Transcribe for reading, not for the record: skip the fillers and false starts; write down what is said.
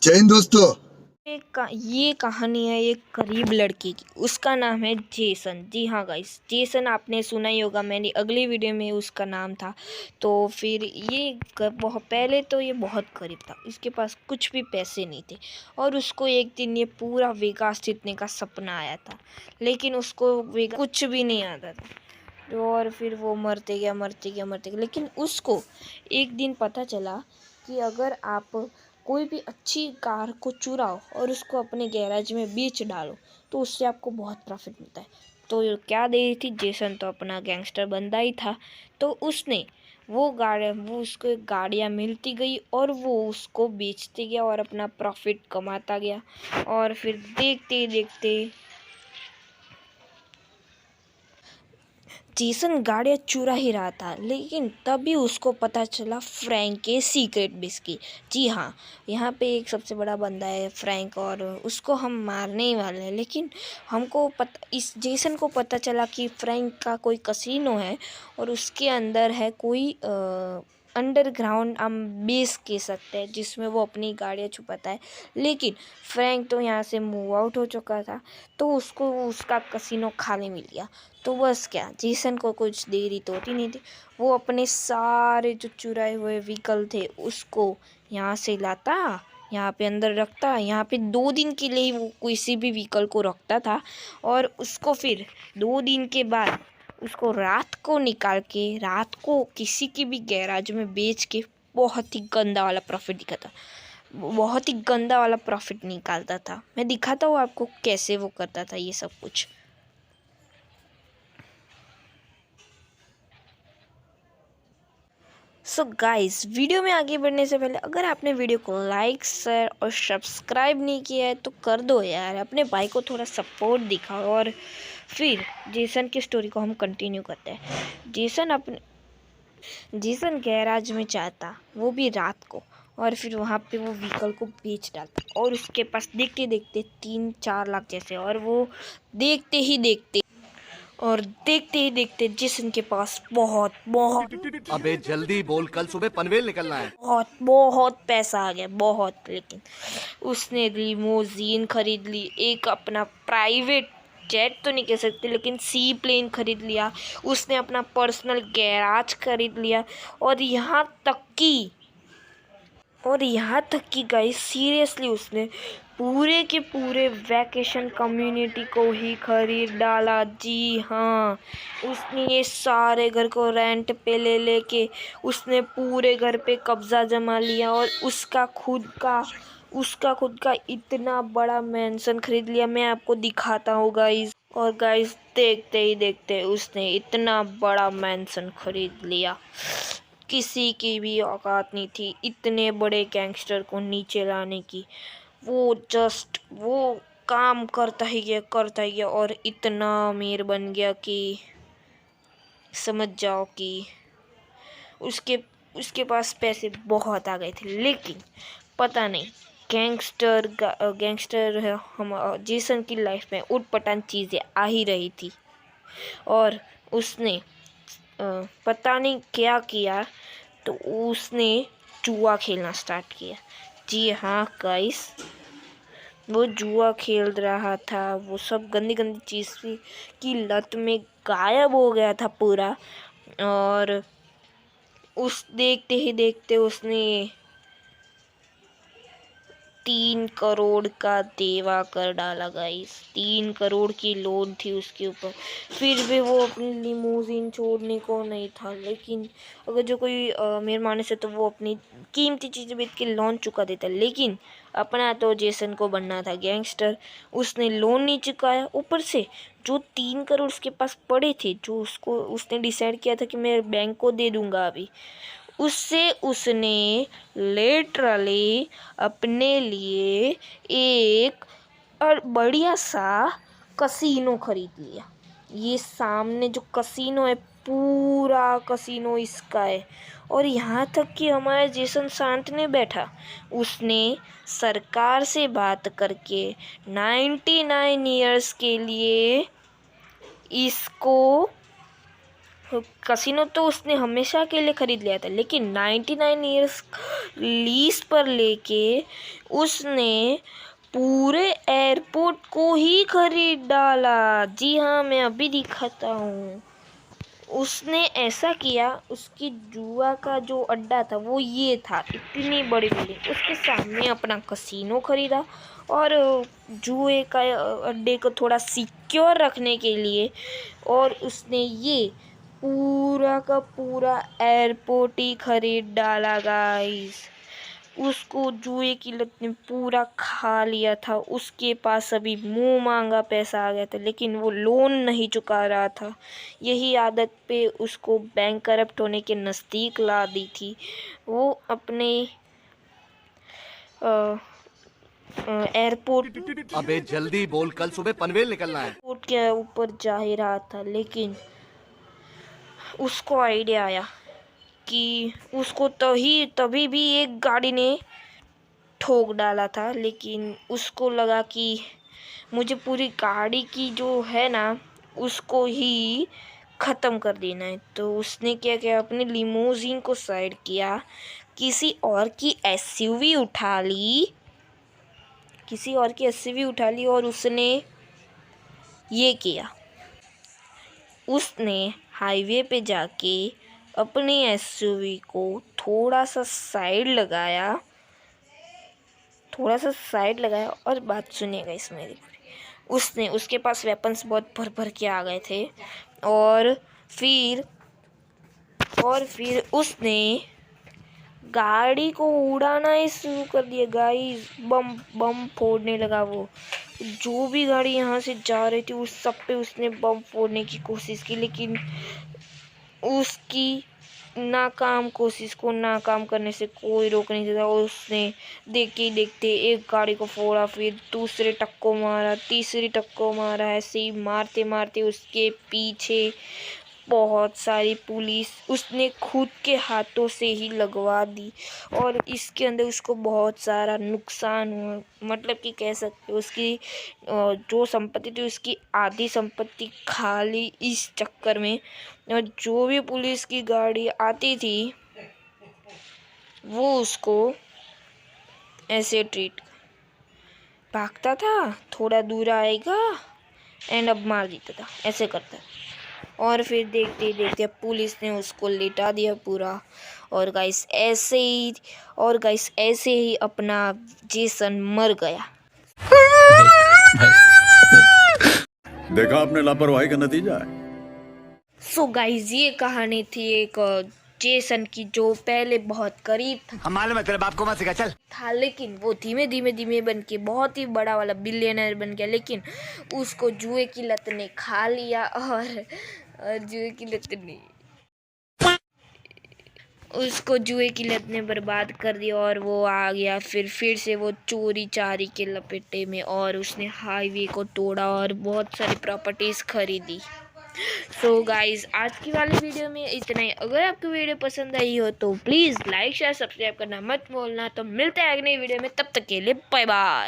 जय हिंद दोस्तों। ये कहानी है एक गरीब लड़के की। उसका नाम है जेसन। जी हाँ गाइस, जेसन आपने सुना ही होगा। मैंने अगली वीडियो में उसका नाम था। तो फिर बहुत पहले तो ये बहुत गरीब था, इसके पास कुछ भी पैसे नहीं थे। और उसको एक दिन ये पूरा वेगास जीतने का सपना आया था, लेकिन उसको वेगास कुछ भी नहीं आता था। और फिर वो मरते गया। लेकिन उसको एक दिन पता चला कि अगर आप कोई भी अच्छी कार को चुराओ और उसको अपने गैराज में बेच डालो तो उससे आपको बहुत प्रॉफिट मिलता है। तो क्या दे रही थी, जेसन तो अपना गैंगस्टर बंदा ही था। तो उसने वो उसको गाड़ियाँ मिलती गई और वो उसको बेचते गया और अपना प्रॉफिट कमाता गया। और फिर देखते देखते जेसन गाड़ियाँ चुरा ही रहा था, लेकिन तभी उसको पता चला फ्रैंक के सीक्रेट बेस की। जी हाँ, यहाँ पे एक सबसे बड़ा बंदा है फ्रैंक, और उसको हम मारने ही वाले हैं। लेकिन इस जेसन को पता चला कि फ्रैंक का कोई कसिनो है और उसके अंदर है कोई अंडरग्राउंड हम बेस कह सकते हैं, जिसमें वो अपनी गाड़ियाँ छुपाता है। लेकिन फ्रैंक तो यहाँ से मूव आउट हो चुका था, तो उसको उसका कसिनो खाली मिल गया। तो बस क्या, जेसन को कुछ देरी तो होती नहीं थी। वो अपने सारे जो चुराए हुए व्हीकल थे उसको यहाँ से लाता, यहाँ पे अंदर रखता। यहाँ पे 2 दिन के लिए वो किसी भी व्हीकल को रखता था, और उसको फिर 2 दिन के बाद उसको रात को निकाल के रात को किसी की भी गैराज में बेच के बहुत ही गंदा वाला प्रॉफिट दिखाता, बहुत ही गंदा वाला प्रॉफिट निकालता था। मैं दिखाता हूँ आपको कैसे वो करता था ये सब कुछ। सो गाइस, वीडियो में आगे बढ़ने से पहले अगर आपने वीडियो को लाइक, शेयर और सब्सक्राइब नहीं किया है तो कर दो यार, अपने भाई को थोड़ा सपोर्ट दिखाओ। और फिर जेसन की स्टोरी को हम कंटिन्यू करते हैं। जेसन गैराज में जाता, वो भी रात को, और फिर वहाँ पे वो व्हीकल को बेच डालता। और उसके पास देखते देखते 3-4 लाख जैसे, और देखते ही देखते जेसन के पास बहुत बहुत अबे जल्दी बोल, कल सुबह पनवेल निकलना है। बहुत बहुत पैसा आ गया, बहुत। लेकिन उसने लिमोजीन खरीद ली, एक अपना प्राइवेट जेट तो नहीं कह सकते, लेकिन सी प्लेन खरीद लिया। उसने अपना पर्सनल गैराज खरीद लिया। और यहाँ तक कि गाइस, सीरियसली उसने पूरे के पूरे वैकेशन कम्युनिटी को ही खरीद डाला। जी हाँ, उसने ये सारे घर को रेंट पे ले लेके उसने पूरे घर पे कब्जा जमा लिया, और उसका खुद का इतना बड़ा मैंसन खरीद लिया। मैं आपको दिखाता हूँ गाइस। और गाइस, देखते ही देखते उसने इतना बड़ा मैंसन खरीद लिया, किसी की भी औकात नहीं थी इतने बड़े गैंगस्टर को नीचे लाने की। वो काम करता ही गया और इतना अमीर बन गया कि समझ जाओ कि उसके उसके पास पैसे बहुत आ गए थे। लेकिन पता नहीं, गैंगस्टर है हम जेसन की लाइफ में उटपटांग चीज़ें आ ही रही थी। और उसने पता नहीं क्या किया, तो उसने जुआ खेलना स्टार्ट किया। जी हाँ गाइस, वो जुआ खेल रहा था। वो सब गंदी गंदी चीज़ की लत में गायब हो गया था पूरा। और उस देखते ही देखते उसने 3 करोड़ का देवा कर डाला गाइस। 3 करोड़ की लोन थी उसके ऊपर। फिर भी वो अपनी लिमोजीन छोड़ने को नहीं था। लेकिन अगर जो कोई मेरे मानने से तो वो अपनी कीमती चीज़ें बेच के लोन चुका देता। लेकिन अपना तो जेसन को बनना था गैंगस्टर, उसने लोन नहीं चुकाया। ऊपर से जो 3 करोड़ उसके पास पड़े थे, जो उसने डिसाइड किया था कि मैं बैंक को दे दूंगा अभी, उससे उसने लिटरली अपने लिए एक और बढ़िया सा कसिनो खरीद लिया। ये सामने जो कसिनो है, पूरा कसिनो इसका है। और यहाँ तक कि हमारा जेसन शांत नहीं बैठा, उसने सरकार से बात करके 99 ईयर्स के लिए इसको कसिनो तो उसने हमेशा के लिए खरीद लिया था, लेकिन 99 ईयर्स लीज पर लेके उसने पूरे एयरपोर्ट को ही खरीद डाला। जी हाँ, मैं अभी दिखाता हूँ। उसने ऐसा किया, उसकी जुआ का जो अड्डा था वो ये था, इतनी बड़ी बिल्डिंग, उसके सामने अपना कसिनो खरीदा और जुए का अड्डे को थोड़ा सिक्योर रखने के लिए और उसने ये पूरा का पूरा एयरपोर्ट ही खरीद डाला गाइस। उसको जुए की लत ने पूरा खा लिया था। उसके पास अभी मुंह मांगा पैसा आ गया था, लेकिन वो लोन नहीं चुका रहा था। यही आदत पे उसको बैंक करप्ट होने के नज़दीक ला दी थी। वो अपने एयरपोर्ट अबे जल्दी बोल, कल सुबह पनवेल निकलना है। के ऊपर जा ही रहा था, लेकिन उसको आइडिया आया कि उसको तभी भी एक गाड़ी ने ठोक डाला था, लेकिन उसको लगा कि मुझे पूरी गाड़ी की जो है ना उसको ही ख़त्म कर देना है। तो उसने क्या किया, अपनी लिमोजिन को साइड किया, किसी और की एसयूवी उठा ली और उसने ये किया, उसने हाईवे पे जाके अपनी एसयूवी को थोड़ा सा साइड लगाया और बात सुनिएगा इसमें। उसके पास वेपन्स बहुत भर के आ गए थे और फिर उसने गाड़ी को उड़ाना ही शुरू कर दिया गाइस। बम फोड़ने लगा। वो जो भी गाड़ी यहाँ से जा रही थी उस सब पे उसने बम फोड़ने की कोशिश की, लेकिन उसकी कोशिश को नाकाम करने से कोई रोक नहीं सकता। उसने देखते ही देखते एक गाड़ी को फोड़ा, फिर दूसरे टक्को मारा, तीसरी टक्को मारा। ऐसे ही मारते मारते उसके पीछे बहुत सारी पुलिस उसने खुद के हाथों से ही लगवा दी और इसके अंदर उसको बहुत सारा नुकसान हुआ। मतलब कि कह सकते उसकी जो संपत्ति थी उसकी आधी संपत्ति खा ली इस चक्कर में। और जो भी पुलिस की गाड़ी आती थी वो उसको ऐसे ट्रीट, भागता था, थोड़ा दूर आएगा एंड अब मार देता था, ऐसे करता। और फिर देखते ही देखते पुलिस ने उसको लिटा दिया पूरा। और गाइस ऐसे ही अपना जेसन मर गया। देखा आपने लापरवाही का नतीजा है। सो गाइस ये कहानी थी एक जेसन की, जो पहले बहुत करीब था। हम मालूम है तेरे बाप को मत सिखा, चल। लेकिन वो धीमे बन के बहुत ही बड़ा वाला बिलियनर बन गया, लेकिन उसको जुए की लत ने खा लिया और जुए की लत ने उसको जुए की लत ने बर्बाद कर दिया और वो आ गया फिर से वो चोरी चारी के लपेटे में, और उसने हाईवे को तोड़ा और बहुत सारी प्रॉपर्टीज़ खरीदी। सो गाइज आज की वाली वीडियो में इतना ही। अगर आपको वीडियो पसंद आई हो तो प्लीज़ लाइक शेयर सब्सक्राइब करना मत भूलना। तो मिलते हैं अगली वीडियो में, तब तक के लिए बाय बाय।